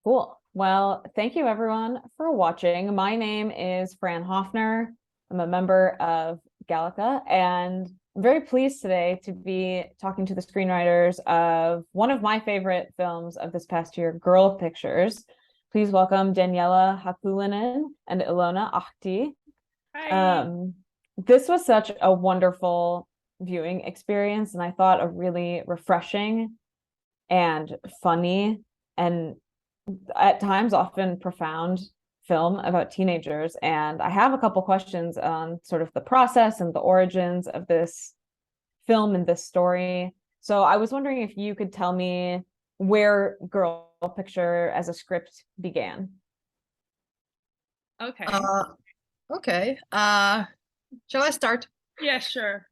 Cool. Well, thank you everyone for watching. My name is Fran Hoepfner. I'm a member of GALECA, and I'm very pleased today to be talking to the screenwriters of one of my favorite films of this past year, Girl Pictures. Please welcome Daniela, Hakulinen, and Ilona, Ahti. Hi. This was such a wonderful viewing experience, and I thought a really refreshing and funny and at times often profound film about teenagers. And I have a couple questions on sort of the process and the origins of this film and this story. So I was wondering if you could tell me where Girl Picture as a script began. Okay. Okay. Shall I start? Yeah, sure.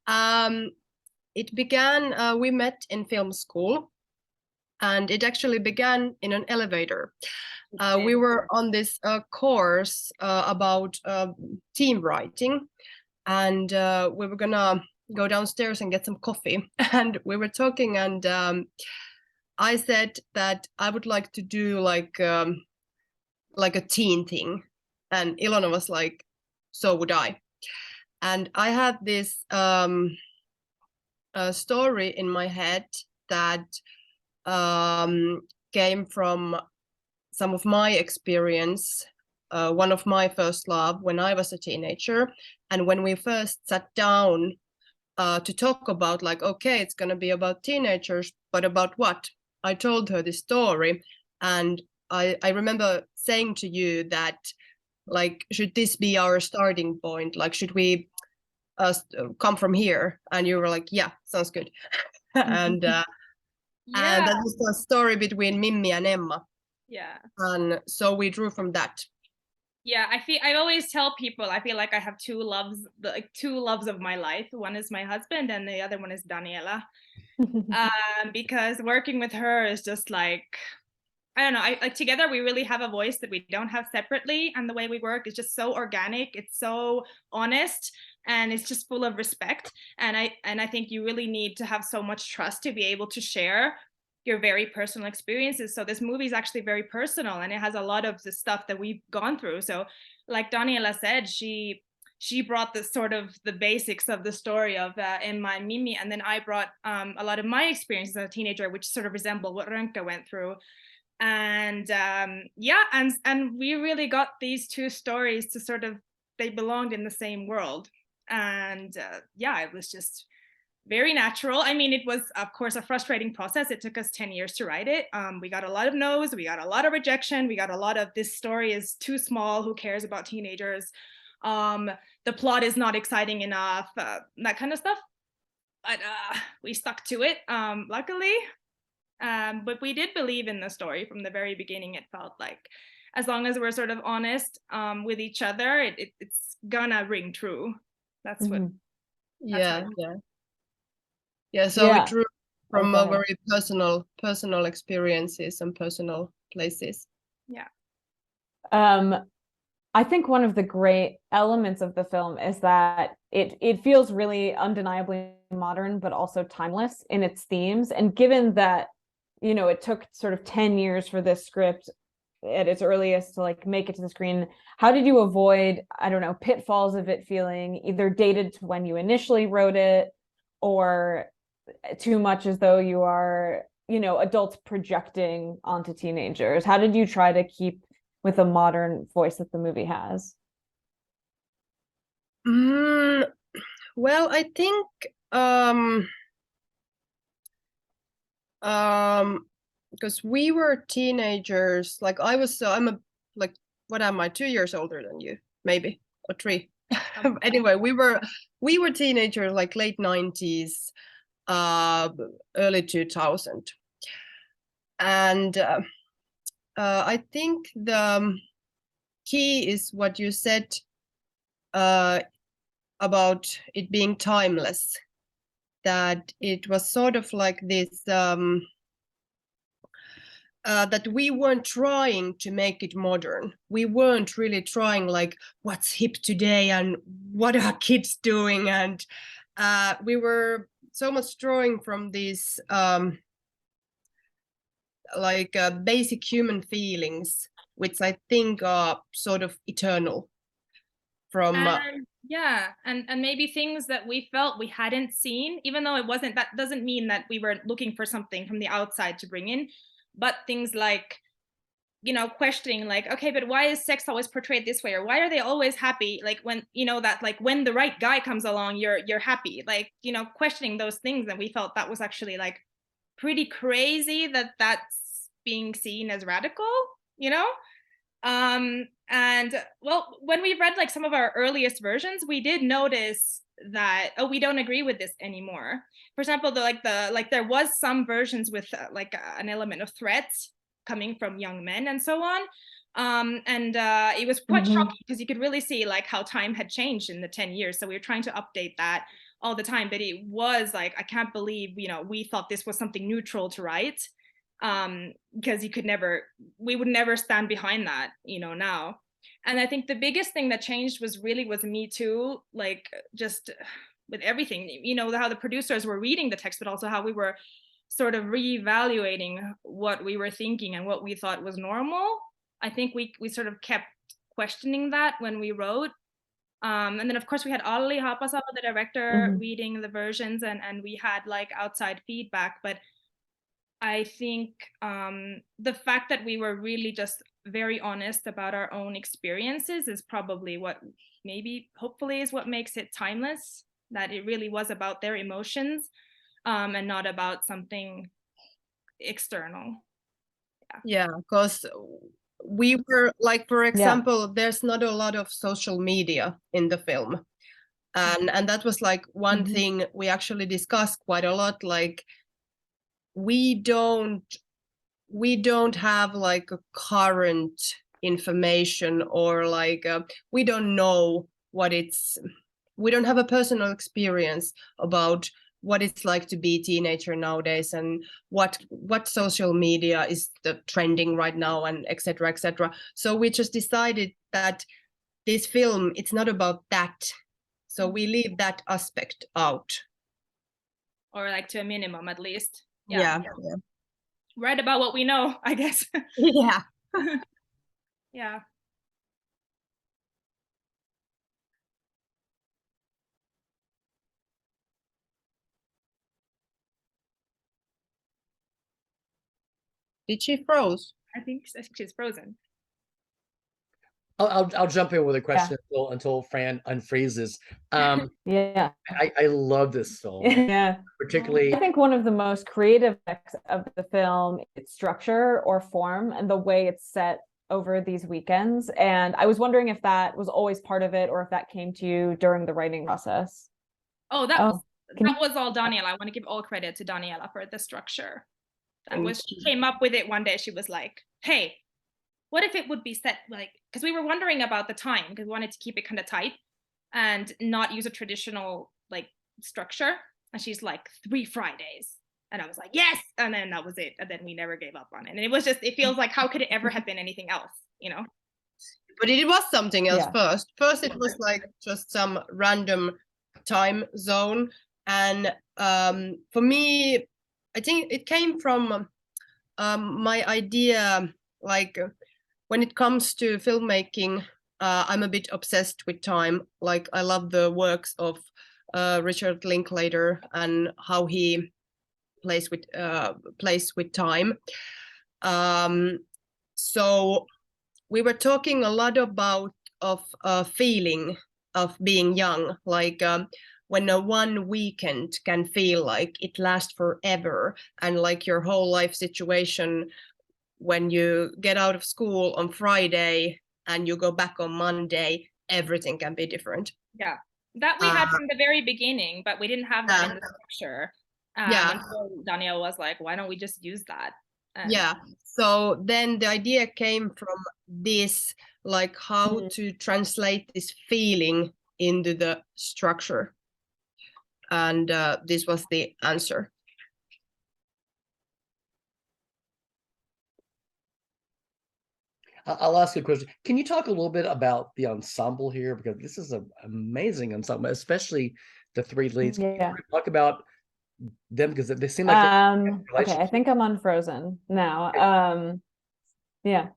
It began, we met in film school, and it actually began in an elevator. We were on this course about team writing, and we were gonna go downstairs and get some coffee. And we were talking, and I said that I would like to do like a teen thing, and Ilona was like, so would I. And I had this story in my head that came from some of my experience, one of my first love when I was a teenager. And when we first sat down to talk about like, okay, it's gonna be about teenagers, but about what? I told her this story, and I remember saying to you that, like, should this be our starting point? Like, should we come from here? And you were like, yeah, sounds good. And that was a story between Mimmi and Emma. Yeah. And so we drew from that. Yeah, I always tell people I feel like I have two loves, two loves of my life. One is my husband, and the other one is Daniela. Because working with her is just like, I don't know. Together we really have a voice that we don't have separately, and the way we work is just so organic. It's so honest, and it's just full of respect. And I think you really need to have so much trust to be able to share your very personal experiences. So this movie is actually very personal, and it has a lot of the stuff that we've gone through. So, like Daniela said, she brought the sort of the basics of the story of Emma and Mimi, and then I brought a lot of my experiences as a teenager, which sort of resemble what Rönkä went through. And and we really got these two stories to sort of, they belonged in the same world. And it was just very natural. I mean, it was of course a frustrating process. It took us 10 years to write it. We got a lot of no's, we got a lot of rejection, we got a lot of, this story is too small, who cares about teenagers, the plot is not exciting enough, that kind of stuff. But we stuck to it, luckily. But we did believe in the story from the very beginning. It felt like as long as we're sort of honest with each other, it's gonna ring true. That's what. So we drew from a very personal experiences and personal places. I think one of the great elements of the film is that it feels really undeniably modern, but also timeless in its themes. And given that, you know, it took sort of 10 years for this script at its earliest to like make it to the screen, how did you avoid, I don't know, pitfalls of it feeling either dated to when you initially wrote it, or too much as though you are, you know, adults projecting onto teenagers? How did you try to keep with a modern voice that the movie has? Well, I think because we were teenagers, like what am I, 2 years older than you, maybe, or 3. Anyway, we were teenagers, like late 90s, early 2000. And I think the key is what you said about it being timeless, that it was sort of like this, that we weren't trying to make it modern. We weren't really trying like what's hip today and what are kids doing. And we were so much drawing from these like basic human feelings, which I think are sort of eternal from yeah, and maybe things that we felt we hadn't seen, even though it wasn't, that doesn't mean that we were looking for something from the outside to bring in, but things like, you know, questioning like, okay, but why is sex always portrayed this way, or why are they always happy, like when, you know, that like when the right guy comes along you're happy, like, you know, questioning those things. And we felt that was actually like pretty crazy that that's being seen as radical, you know. And well, when we read like some of our earliest versions, we did notice that, oh, we don't agree with this anymore. For example, there was some versions with an element of threats coming from young men and so on. And it was quite shocking because you could really see like how time had changed in the 10 years. So we were trying to update that all the time, but it was like, I can't believe, you know, we thought this was something neutral to write, because we would never stand behind that, you know, now. And I think the biggest thing that changed was Me Too, like just with everything, you know, how the producers were reading the text, but also how we were sort of reevaluating what we were thinking and what we thought was normal. I think we sort of kept questioning that when we wrote. And then of course we had Olli Haapasalo, the director, reading the versions, and we had like outside feedback. But I think the fact that we were really just very honest about our own experiences is probably what maybe hopefully is what makes it timeless, that it really was about their emotions, and not about something external. Yeah, because we were like, for example, there's not a lot of social media in the film, and that was like one thing we actually discussed quite a lot. Like we don't have like a current information, or like we don't know what we don't have a personal experience about what it's like to be a teenager nowadays, and what social media is the trending right now, and etc etc. So we just decided that this film, it's not about that, so we leave that aspect out, or like to a minimum at least. Yeah. Write about what we know, I guess. Yeah. Yeah. Did she froze? I think she's frozen. I'll jump in with a question until Fran unfreezes. Yeah. I love this film. Yeah. Particularly, I think one of the most creative aspects of the film is structure or form and the way it's set over these weekends. And I was wondering if that was always part of it, or if that came to you during the writing process. Oh, that was all Daniela. I want to give all credit to Daniela for the structure. She came up with it one day. She was like, hey, what if it would be set like, because we were wondering about the time, because we wanted to keep it kind of tight and not use a traditional like structure. And she's like, 3 Fridays. And I was like, yes. And then that was it. And then we never gave up on it. And it was just, it feels like, how could it ever have been anything else, you know? But it was something else first. First, it was like just some random time zone. And for me, I think it came from my idea, like when it comes to filmmaking, I'm a bit obsessed with time. Like I love the works of Richard Linklater and how he plays with time. So we were talking a lot about feeling of being young, like when one weekend can feel like it lasts forever, and like your whole life situation, when you get out of school on Friday and you go back on Monday, everything can be different. Yeah, that we had from the very beginning, but we didn't have that in the structure. And so Danielle was like, why don't we just use that? So then the idea came from this, like how to translate this feeling into the structure. And this was the answer. I'll ask you a question. Can you talk a little bit about the ensemble here? Because this is an amazing ensemble, especially the 3 leads. Can you talk about them? Because they seem like they have a Okay, I relationship. think I'm unfrozen now. Yeah.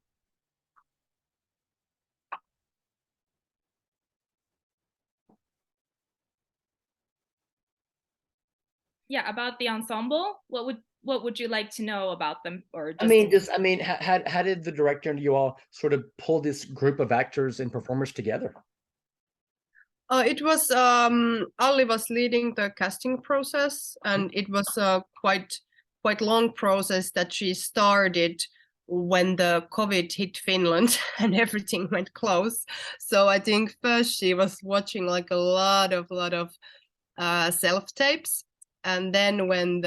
Yeah, about the ensemble, what would you like to know about them, or I just mean, how did the director and you all sort of pull this group of actors and performers together? It was Ali was leading the casting process, and it was a quite long process that she started when the COVID hit Finland and everything went close. So I think first she was watching like a lot of self tapes, and then when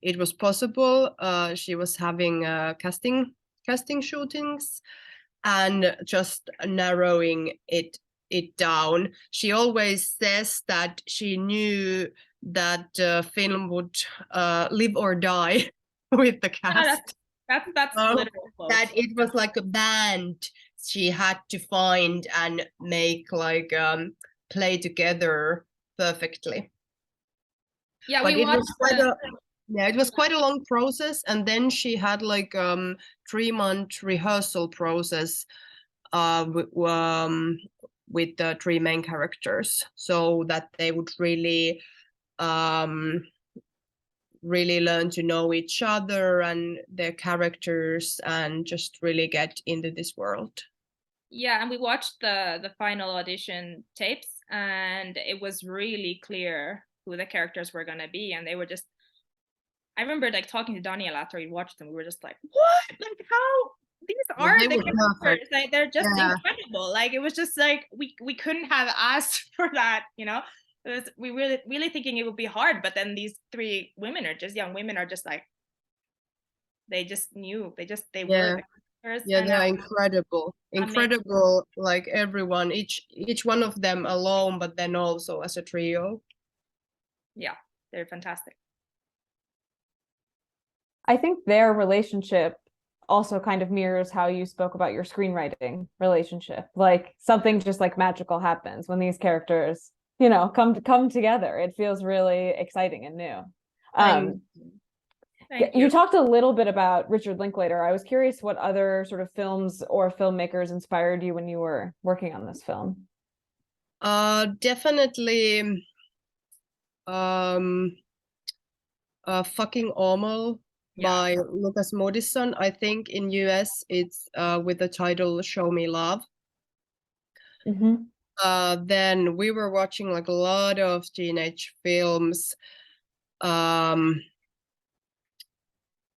it was possible, she was having casting shootings and just narrowing it down. She always says that she knew that film would live or die with the yeah, cast. that's So literal quote. that it was like a band she had to find and make like play together perfectly. Yeah, But we it was watched quite a yeah, it was quite a long process, and then she had like 3-month rehearsal process with the 3 main characters, so that they would um, really learn to know each other and their characters, and just really get into this world. Yeah, and we watched the final audition tapes, and it was really clear who the characters were gonna be, and they were just. I remember like talking to Daniela after we watched them. We were just like, "What? Like how? These are They the were characters? perfect. Like they're just Yeah. incredible. Like it was just like we couldn't have asked for that, you know." We really thinking it would be hard, but then these 3 women are just young women are just like they just knew they were Yeah. the characters, Yeah, and they're incredible. amazing. Incredible, like everyone, each one of them alone, but then also as a trio. Yeah, they're fantastic. I think their relationship also kind of mirrors how you spoke about your screenwriting relationship. Like something just like magical happens when these characters, you know, come together. It feels really exciting and new. Thank Thank You you. talked a little bit about Richard Linklater. I was curious what other sort of films or filmmakers inspired you when you were working on this film. Definitely Fucking Awful Yeah. by Lucas Moodysson. I think in US it's with the title Show Me Love. Mm-hmm. Then we were watching like a lot of teenage films.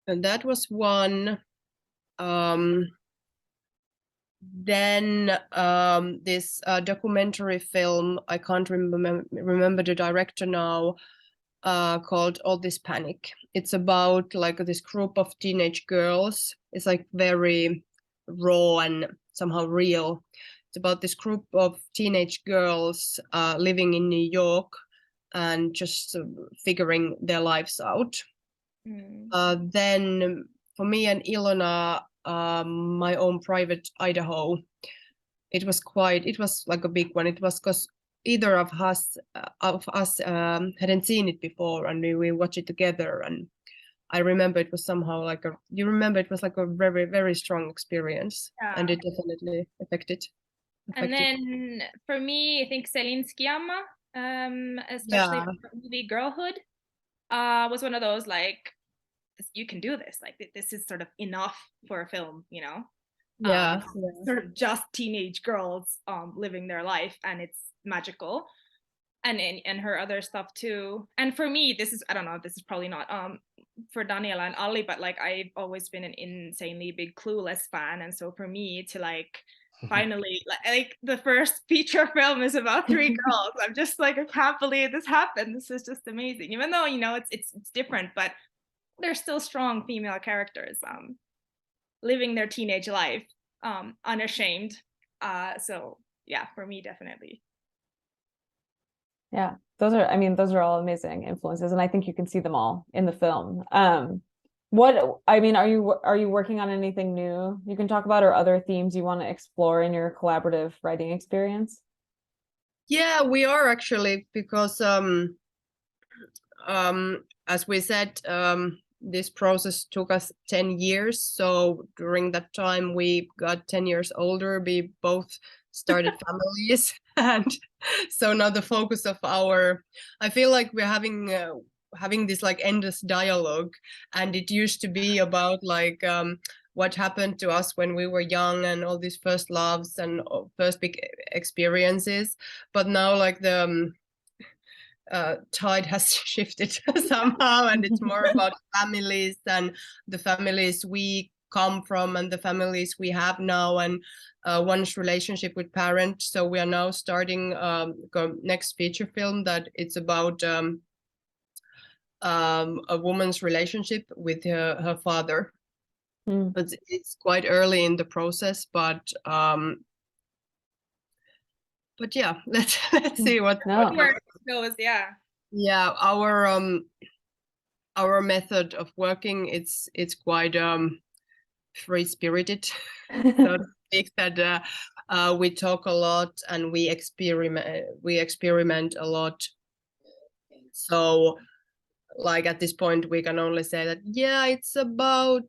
And that was one. Then this documentary film, I can't remember the director now, called All This Panic. It's about like this group of teenage girls. It's like very raw and somehow real. It's about this group of teenage girls living in New York and just figuring their lives out. Then for me and Ilona, my own private Idaho, it was like a big one. It was because either of us hadn't seen it before, and we watched it together. And I remember it was somehow like it was like a very, very strong experience, and it definitely affected. And then for me, I think Celine Sciamma, especially for the movie Girlhood, was one of those like, you can do this. Like this is sort of enough for a film, you know. Sort of just teenage girls living their life, and it's magical. And her other stuff too. And for me, this is, I don't know, this is probably not for Daniela and Ali, but like I've always been an insanely big Clueless fan, and so for me to like finally like the first feature film is about 3 girls, I'm just like, I can't believe this happened. This is just amazing, even though, you know, it's different, but they're still strong female characters living their teenage life unashamed. So yeah, for me, definitely. Yeah, those are all amazing influences, and I think you can see them all in the film. Are you working on anything new you can talk about, or other themes you want to explore in your collaborative writing experience? Yeah, we are actually, because As we said, this process took us 10 years. So during that time, we got 10 years older. We both started families. And so now the focus of I feel like we're having this like endless dialogue. And it used to be about like what happened to us when we were young and all these first loves and first big experiences. But now like the tide has shifted somehow, and it's more about families and the families we come from and the families we have now, and one's relationship with parents. So we are now starting next feature film that it's about a woman's relationship with her father. But it's quite early in the process, but yeah, let's see what Where it goes. Yeah, our method of working, it's quite free spirited, so to speak, that we talk a lot and we experiment a lot. So like at this point we can only say that yeah, it's about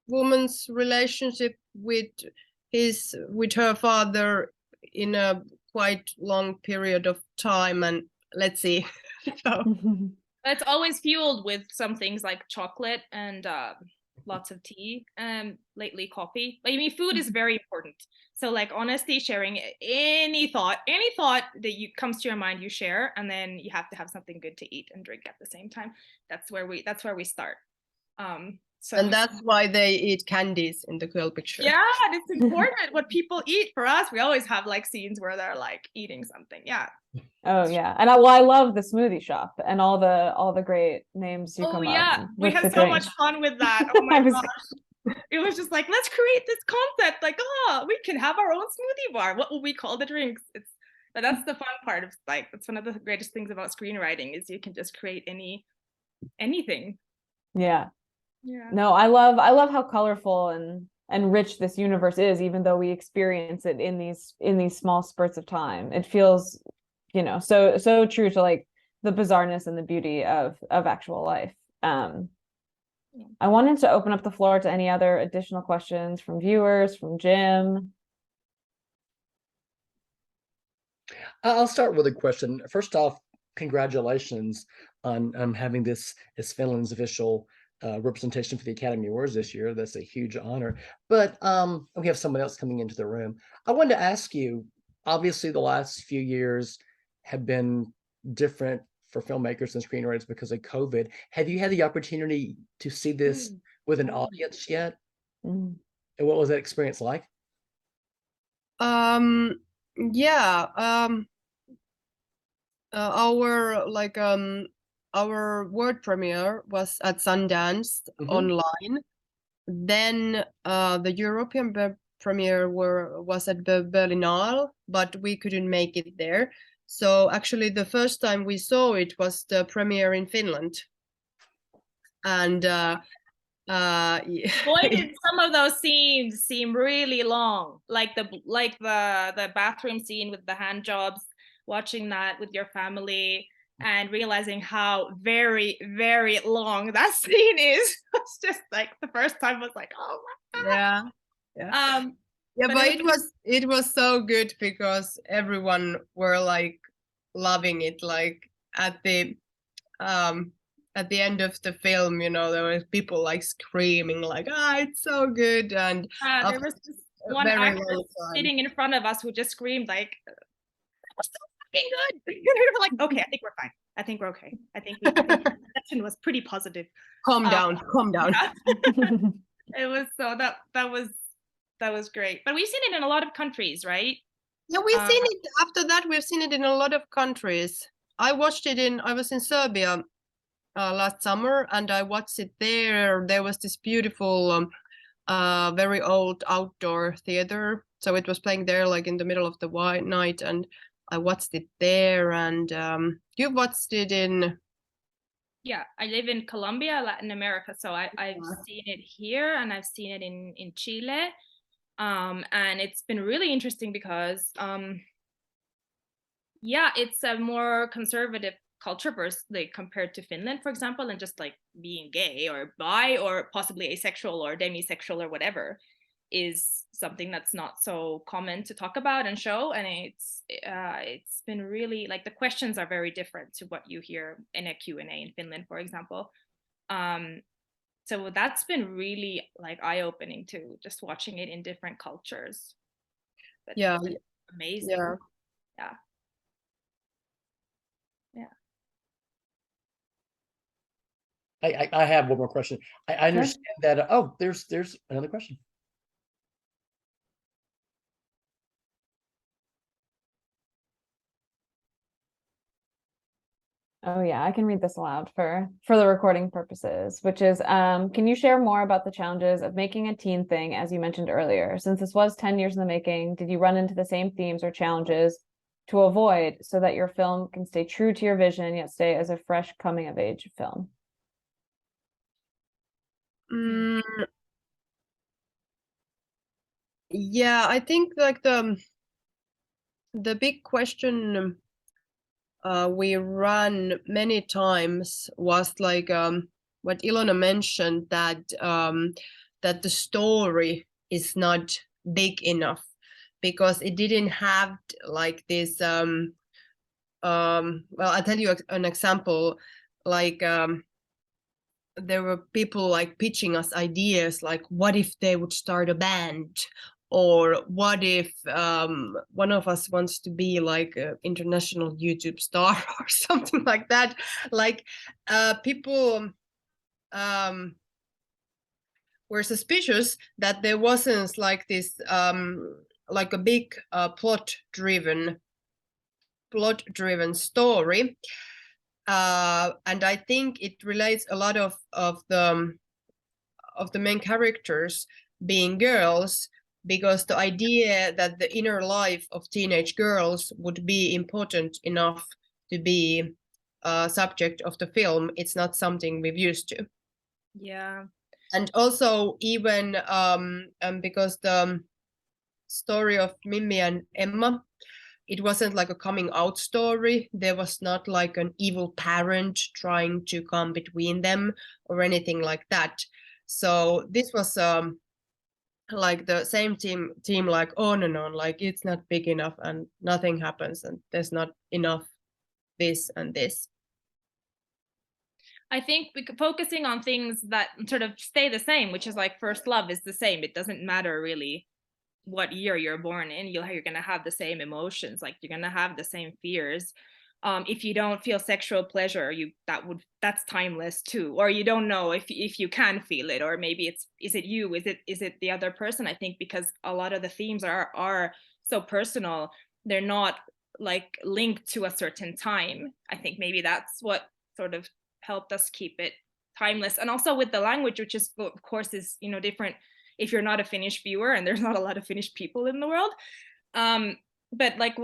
woman's relationship with her father in a quite long period of time, and let's see. So. It's always fueled with some things like chocolate and lots of tea, lately coffee. I mean, food is very important. So like honesty, sharing any thought that comes to your mind, you share, and then you have to have something good to eat and drink at the same time. That's where we start. So. And that's why they eat candies in the Quill picture. Yeah, it's important what people eat. For us, we always have like scenes where they're like eating something. Yeah. Oh yeah, and I love the smoothie shop and all the great names you come up with. We had so much fun with that. Oh my gosh. It was just like, let's create this concept. Like, we can have our own smoothie bar. What will we call the drinks? That's the fun part of like, that's one of the greatest things about screenwriting is you can just create anything. Yeah. Yeah. No, I love how colorful and rich this universe is, even though we experience it in these small spurts of time. It feels, so true to like the bizarreness and the beauty of actual life. I wanted to open up the floor to any other additional questions from viewers, from Jim. I'll start with a question. First off, congratulations on having this as Finland's official representation for the Academy Awards this year. That's a huge honor. But we have someone else coming into the room. I wanted to ask you, obviously the last few years have been different for filmmakers and screenwriters because of COVID. Have you had the opportunity to see this with an audience yet? And what was that experience like? Our world premiere was at Sundance online. Then the European premiere was at the Berlinale, but we couldn't make it there. So actually the first time we saw it was the premiere in Finland. And boy, did some of those scenes seem really long, like the bathroom scene with the hand jobs, watching that with your family and realizing how very, very long that scene is. It's just like the first time was like, oh my god. But it was so good because everyone were like loving it. Like at the end of the film, there were people like screaming like, it's so good. And there was this one actor sitting in front of us who just screamed like, that was so fucking good. We were like, okay, I think we're fine. I think we're okay. I think the reception was pretty positive. Calm down. Yeah. It was so that was great. But we've seen it in a lot of countries, right? Yeah, we've seen it. After that, we've seen it in a lot of countries. I was in Serbia last summer, and I watched it there. There was this beautiful, very old outdoor theater. So it was playing there like in the middle of the night, and I watched it there. And you watched it in... Yeah, I live in Colombia, Latin America. So I've seen it here, and I've seen it in Chile. And it's been really interesting because, it's a more conservative culture versus like compared to Finland, for example, and just like being gay or bi or possibly asexual or demisexual or whatever is something that's not so common to talk about and show. And it's been really like the questions are very different to what you hear in a Q&A in Finland, for example. So that's been really like eye-opening too, just watching it in different cultures. But Yeah, amazing. yeah. Yeah. Yeah. I have one more question. I understand that. Oh, there's another question. Oh yeah, I can read this aloud for the recording purposes, which is, can you share more about the challenges of making a teen thing, as you mentioned earlier? Since this was 10 years in the making, did you run into the same themes or challenges to avoid so that your film can stay true to your vision, yet stay as a fresh coming of age film? Yeah, I think like the big question we ran many times was like what Ilona mentioned, that that the story is not big enough because it didn't have like this well, I'll tell you an example. Like there were people like pitching us ideas like, what if they would start a band, or what if one of us wants to be like an international YouTube star or something like that. Like people were suspicious that there wasn't like this like a big plot driven story. And I think it relates a lot of the main characters being girls, because the idea that the inner life of teenage girls would be important enough to be a subject of the film, it's not something we've used to. Yeah. And also even because the story of Mimmi and Emma, it wasn't like a coming out story. There was not like an evil parent trying to come between them or anything like that. So this was like the same team like on and on, like it's not big enough and nothing happens and there's not enough this and this. I think focusing on things that sort of stay the same, which is like first love is the same. It doesn't matter really what year you're born in, you're going to have the same emotions, like you're going to have the same fears. If you don't feel sexual pleasure, that's timeless too. Or you don't know if you can feel it, or maybe is it the other person. I think because a lot of the themes are so personal, they're not like linked to a certain time. I think maybe that's what sort of helped us keep it timeless. And also with the language, which is of course is different if you're not a Finnish viewer, and there's not a lot of Finnish people in the world. But like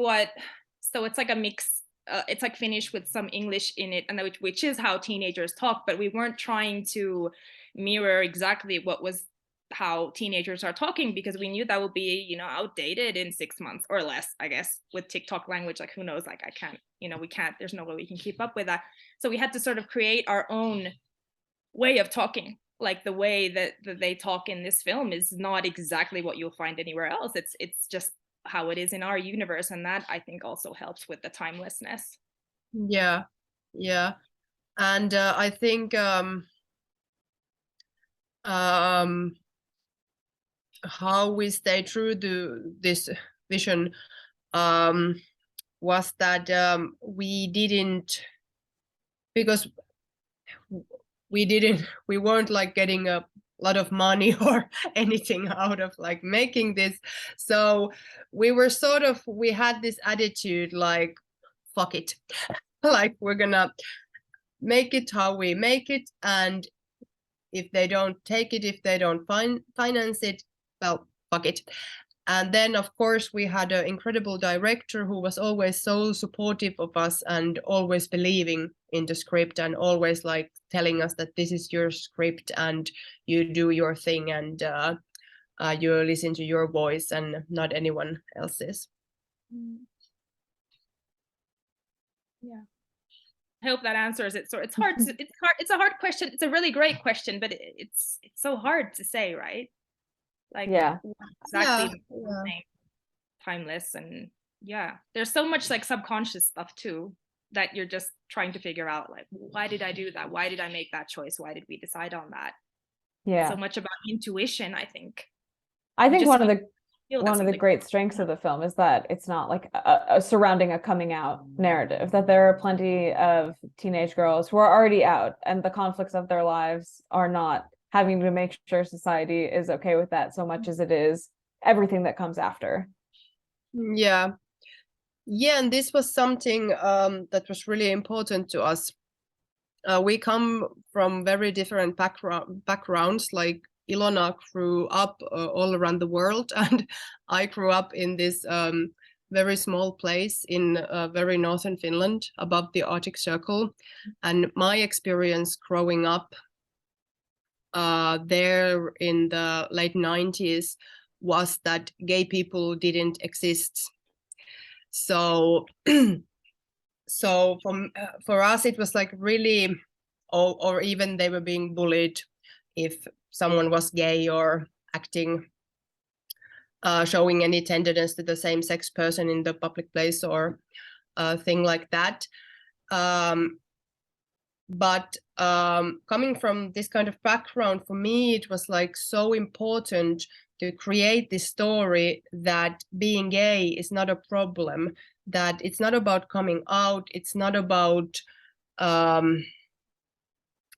so it's like a mix. It's like Finnish with some English in it, and which is how teenagers talk. But we weren't trying to mirror exactly how teenagers are talking, because we knew that would be outdated in 6 months or less, I guess, with TikTok language. Like who knows? Like I can't, we can't. There's no way we can keep up with that. So we had to sort of create our own way of talking. Like the way that they talk in this film is not exactly what you'll find anywhere else. It's just how it is in our universe, and that I think also helps with the timelessness. Yeah, and I think how we stay true to this vision was that we didn't, because we weren't like getting a lot of money or anything out of like making this. So we had this attitude like, fuck it. Like we're gonna make it how we make it, and if they don't take it, if they don't finance it, well, fuck it. And then of course we had an incredible director who was always so supportive of us and always believing in the script and always like telling us that this is your script and you do your thing, and you listen to your voice and not anyone else's. Yeah. I hope that answers it. So it's hard. It's a hard question. It's a really great question, but it's so hard to say, right? Like, Yeah. exactly. Timeless, and yeah, there's so much like subconscious stuff too that you're just trying to figure out. Like, why did I do that? Why did I make that choice? Why did we decide on that? Yeah. So much about intuition, I think. I think one of the the great strengths of the film is that it's not like surrounding a coming out narrative, that there are plenty of teenage girls who are already out and the conflicts of their lives are not having to make sure society is okay with that so much as it is everything that comes after. Yeah, and this was something that was really important to us. We come from very different backgrounds. Like Ilona grew up all around the world, and I grew up in this very small place in very northern Finland, above the Arctic Circle. And my experience growing up there in the late 90s was that gay people didn't exist. So for us it was like really, or even they were being bullied if someone was gay or acting showing any tenderness to the same-sex person in the public place or thing like that. But coming from this kind of background, for me it was like so important to create this story that being gay is not a problem, that it's not about coming out, it's not about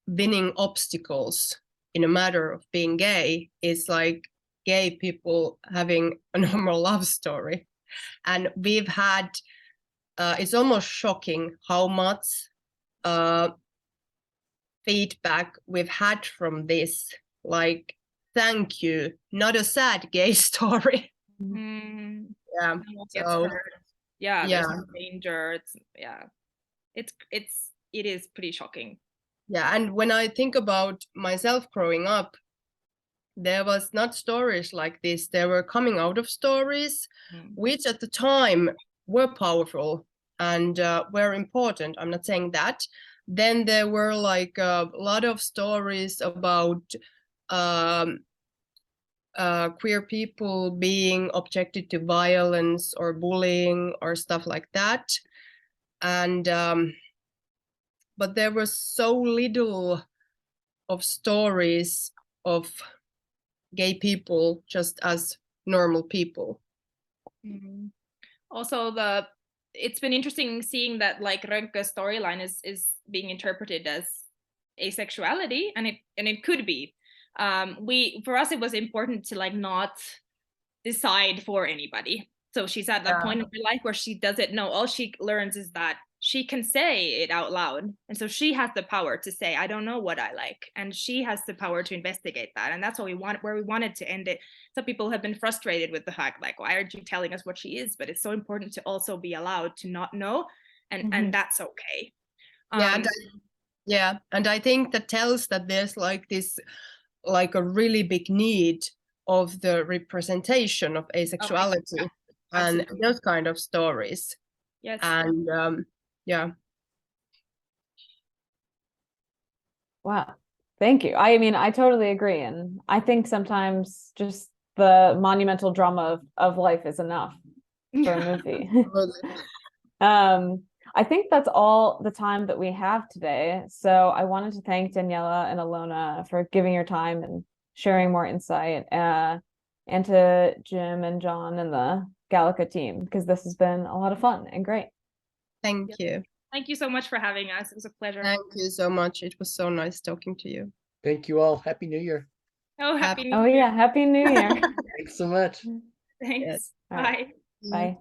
winning obstacles in a matter of being gay. It's like gay people having a normal love story. And we've had, it's almost shocking how much feedback we've had from this, like, thank you, not a sad gay story. Yeah. So, there's no danger. It is pretty shocking. Yeah, and when I think about myself growing up, there was not stories like this. There were coming out of stories, which at the time were powerful and were important. I'm not saying that. Then there were like a lot of stories about queer people being objected to violence or bullying or stuff like that. And but there was so little of stories of gay people just as normal people. Also, it's been interesting seeing that like Rönke's storyline is being interpreted as asexuality, and it could be. For us it was important to like not decide for anybody. So she's at that point in her life where she doesn't know. All she learns is that she can say it out loud, and so she has the power to say, I don't know what I like, and she has the power to investigate that. And that's what where we wanted to end it. Some people have been frustrated with the fact, like, why aren't you telling us what she is? But it's so important to also be allowed to not know, and that's okay. And I think that tells that there's like this, like a really big need of the representation of asexuality and those kind of stories. Yes. And Wow. Thank you. I mean, I totally agree. And I think sometimes just the monumental drama of life is enough for a movie. I think that's all the time that we have today. So I wanted to thank Daniela and Ilona for giving your time and sharing more insight, and to Jim and John and the GALECA team, because this has been a lot of fun and great. Thank you. Thank you so much for having us. It was a pleasure. Thank you so much. It was so nice talking to you. Thank you all. Happy New Year. Happy New Year. Yeah, Happy New Year. Thanks so much. Thanks. Yes. Bye. Bye.